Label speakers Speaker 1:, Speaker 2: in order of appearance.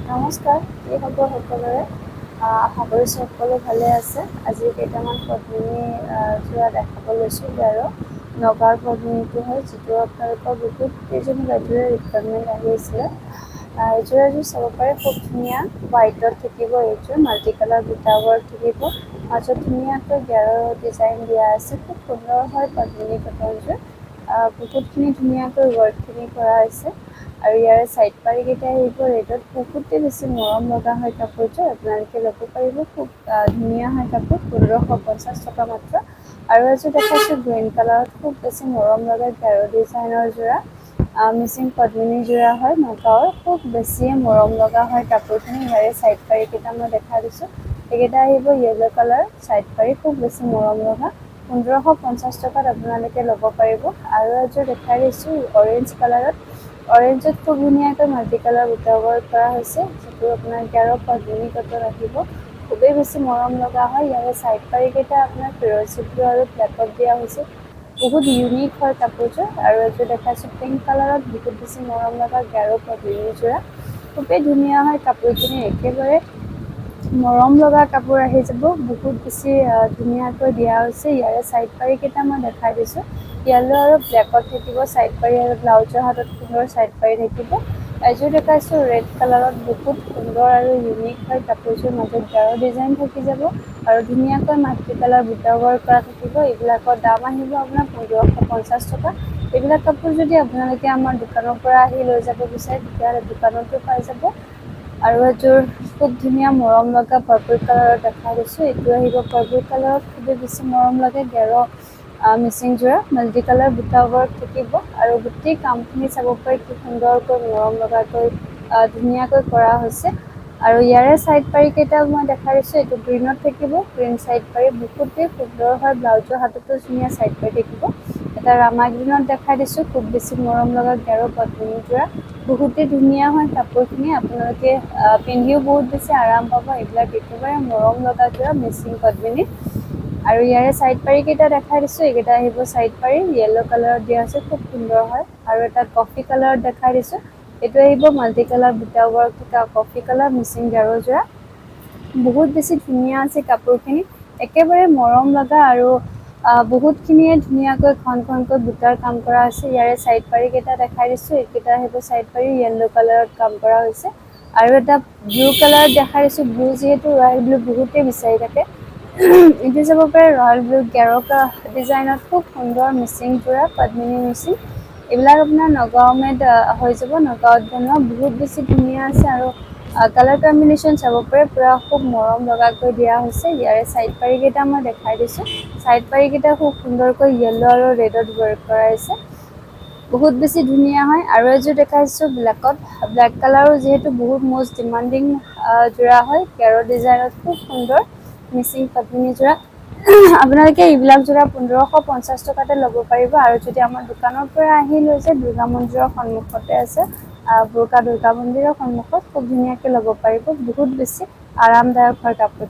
Speaker 1: নমস্কাৰ, কি খবৰ সকলোৰে? আশা কৰিছোঁ সকলো ভালে আছে। আজি কেইটামান পদ্মিনী যোৰা দেখাব লৈছোঁ আৰু নগাঁৱৰ পদ্মিনীটো হয়, যিটো আপোনালোকৰ বহুত কেইজনী বাইদেৱে ৰিকুৱাৰমেণ্ট আহি আছিলে। এইযোৰ চাব পাৰে, খুব ধুনীয়া হোৱাইটত থাকিব। এইযোৰ মাল্টি কালাৰ বুটা ৱৰ্ক থাকিব, মাজত ধুনীয়াকৈ গেৰৰ ডিজাইন দিয়া আছে। খুব সুন্দৰ হয় পদ্মিনী কটনযোৰ। বহুতখিনি ধুনীয়াকৈ ৱৰ্কখিনি কৰা হৈছে আৰু ইয়াৰে চাইড পাৰিকেইটা আহিব ৰেডত। বহুতেই বেছি মৰম লগা হয় কাপোৰযোৰ, আপোনালোকে ল'ব পাৰিব। খুব ধুনীয়া হয় কাপোৰ, 1550 টকা মাত্ৰ। আৰু এযোৰ দেখাইছোঁ গ্ৰীণ কালাৰত, খুব বেছি মৰম লগা গেৰ ডিজাইনৰ যোৰা। মিচিং পদ্মিনী যোৰা হয় নগাঁৱৰ, খুব বেছিয়ে মৰম লগা হয় কাপোৰখিনি। ইয়াৰে চাইড পাৰিকেইটা মই দেখাই দিছোঁ। এইকেইটা আহিব য়েল্ল' কালাৰ চাইড পাৰি, খুব বেছি মৰম লগা। 1550 টকাত আপোনালোকে ল'ব পাৰিব। আৰু এযোৰ দেখাই দিছোঁ অৰেঞ্জ কালাৰত। অৰেঞ্জত খুব ধুনীয়াকৈ মাল্টি কালাৰ বুটা ৱৰ্ক কৰা হৈছে, যিটো আপোনাৰ গেৰ পদ্মিনী কটন আহিব। খুবেই বেছি মৰম লগা হয়। ইয়াৰে চাইড পাৰিকেইটা আপোনাৰ ফিৰোজী ব্লু আৰু ব্লেকত দিয়া হৈছে। বহুত ইউনিক হয় কাপোৰযোৰ। আৰু এযোৰ দেখাইছোঁ পিংক কালাৰত, বহুত বেছি মৰম লগা গেৰ পদ্মিনী যোৰা। খুবেই ধুনীয়া হয় কাপোৰখিনি, একেবাৰে মৰম লগা কাপোৰ আহি যাব। বহুত বেছি ধুনীয়াকৈ দিয়া হৈছে। ইয়াৰে চাইড পাৰিকেইটা মই দেখাই দিছোঁ। য়েল্ল' আৰু ব্লেকত থাকিব চাইড পাৰি, আৰু ব্লাউজৰ হাতত সুন্দৰ চাইড পাৰি থাকিব। এযোৰ দেখাইছোঁ ৰেড কালাৰত, বহুত সুন্দৰ আৰু ইউনিক হয় কাপোৰযোৰ। মাজত গেৰৰ ডিজাইন থাকি যাব আৰু ধুনীয়াকৈ মাল্টি কালাৰ বুটা ৱৰ্ক কৰা থাকিব। এইবিলাকৰ দাম আহিব আপোনাৰ 1550 টকা। এইবিলাক কাপোৰ যদি আপোনালোকে আমাৰ দোকানৰ পৰা আহি লৈ যাব বিচাৰে, তেতিয়াহ'লে দোকানতো পাই যাব। আৰু এযোৰ খুব ধুনীয়া মৰম লগা পাৰ্পল কালাৰত দেখাই দিছোঁ। এইটো আহিব পাৰ্পল কালাৰত, খুবেই বেছি মৰম লাগে গেৰ মিচিং যোৰা। মাল্টি কালাৰ বুটা ৱৰ্ক থাকিব আৰু গোটেই কামখিনি চাব পাৰি কি সুন্দৰকৈ মৰম লগাকৈ ধুনীয়াকৈ কৰা হৈছে। আৰু ইয়াৰে চাইড পাৰিকেইটা মই দেখাই দিছোঁ। এইটো গ্ৰীণত থাকিব, গ্ৰীণ চাইড পাৰি বহুতেই সুন্দৰ হয়। ব্লাউজৰ হাততো ধুনীয়া চাইড পাৰি থাকিব। এটা ৰামা গ্ৰীণত দেখাই দিছোঁ, খুব বেছি মৰম লগা গেৰ পদ্মিনী যোৰা। বহুতেই ধুনীয়া হয় কাপোৰখিনি, আপোনালোকে পিন্ধিও বহুত বেছি আৰাম পাব। এইবিলাক একেবাৰে মৰম লগা যোৰা মিচিং পদ্মিনী। আৰু ইয়াৰে চাইড পাৰিকেইটা দেখাই দিছোঁ। এইকেইটা আহিব চাইড পাৰি, য়েল্ল' কালাৰত দিয়া হৈছে, খুব সুন্দৰ হয়। আৰু এটা কফি কালাৰত দেখাই দিছোঁ। এইটো আহিব মাল্টি কালাৰ বুটা ৱৰ্ক থকা কফি কালাৰ মিচিং গেৰৰ যোৰা। বহুত বেছি ধুনীয়া আছে কাপোৰখিনি, একেবাৰে মৰম লগা আৰু বহুতখিনিয়ে ধুনীয়াকৈ ঘন ঘনকৈ বুটাৰ কাম কৰা আছে। ইয়াৰে চাইড পাৰিকেইটা দেখাই দিছোঁ। এইকেইটা আহিব চাইড পাৰি, য়েল্ল' কালাৰত কাম কৰা হৈছে। আৰু এটা ব্লু কালাৰত দেখাই দিছোঁ। ব্লু যিহেতু ৰয়েল ব্লু বহুতেই বিচাৰি থাকে, এইটো চাব পাৰে ৰয়েল ব্লু গেৰ ডিজাইনত, খুব সুন্দৰ মিচিং যোৰা পদ্মিনী মিচিং। এইবিলাক আপোনাৰ নগাঁও মেড হৈ যাব, নগাঁৱত বনোৱা। বহুত বেছি ধুনীয়া আছে আৰু কালাৰ কম্বিনেশ্যন চাব পাৰে, পূৰা খুব মৰম লগাকৈ দিয়া হৈছে। ইয়াৰে চাইড পাৰিকেইটা মই দেখাই দিছোঁ। চাইড পাৰিকেইটা খুব সুন্দৰকৈ য়েল্ল' আৰু ৰেডত ৱৰ্ক কৰাইছে, বহুত বেছি ধুনীয়া হয়। আৰু এযোৰ দেখাইছোঁ ব্লেকত, ব্লেক কালাৰো যিহেতু বহুত মষ্ট ডিমাণ্ডিং যোৰা হয়, গেৰৰ ডিজাইনত খুব সুন্দৰ মিচিং পদ্মিনী যোৰা। আপোনালোকে এইবিলাক যোৰা 1550 টকাতে ল'ব পাৰিব। আৰু যদি আমাৰ দোকানৰ পৰা আহি লৈ যায়, দুৰ্গা মন্দিৰৰ সন্মুখতে আছে, দুৰ্গা মন্দিৰৰ সন্মুখত, খুব ধুনীয়াকৈ ল'ব পাৰিব। বহুত বেছি আৰামদায়ক হয় কাপোৰ।